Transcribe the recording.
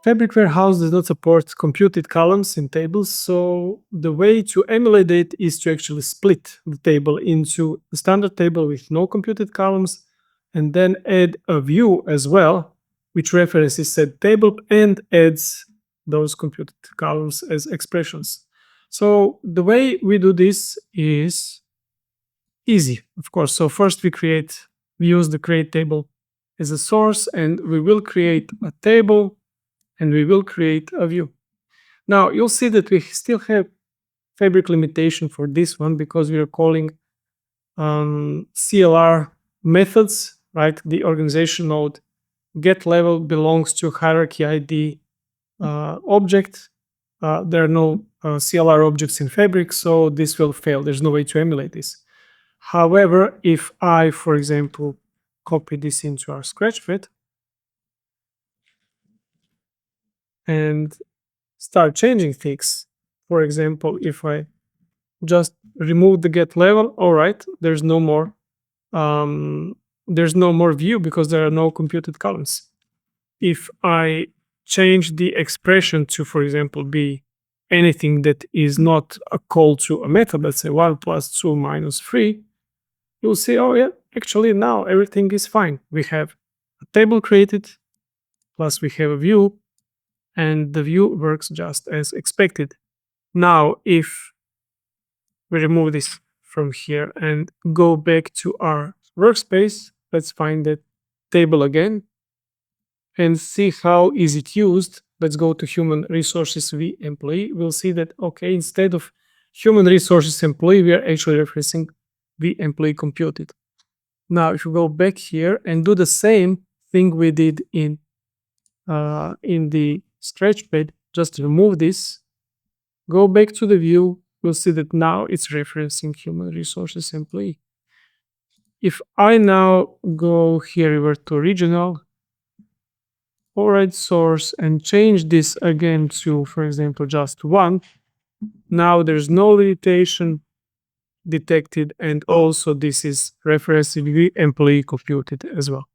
Fabric Warehouse does not support computed columns in tables, so the way to emulate it is to actually split the table into a standard table with no computed columns, and then add a view as well, which references said table and adds those computed columns as expressions. So the way we do this is easy, of course. So first we use the create table as a source, and we will create a table and we will create a view. Now you'll see that we still have fabric limitation for this one because we are calling CLR methods, right? The organization node get level belongs to hierarchy ID object. There are no CLR objects in Fabric, so this will fail. There's no way to emulate this. However, if I, for example, copy this into our Scratchpad and start changing things, for example, if I just remove the get level, all right, there's no more view because there are no computed columns. If I change the expression to, for example, be anything that is not a call to a method, let's say 1 plus 2 minus 3, you'll see, oh yeah, actually now everything is fine. We have a table created, plus we have a view, and the view works just as expected. Now, if we remove this from here and go back to our workspace, let's find that table again and see how is it used. Let's go to human resources v employee. We'll see that, okay, instead of human resources employee, we are actually referencing v employee computed. Now, if you go back here and do the same thing we did in the Scratchpad, just remove this, go back to the view, we'll see that now it's referencing human resources employee. If I now go here revert to original, override source, and change this again to, for example, just 1, now there's no limitation detected, and also this is referencing the employee computed as well.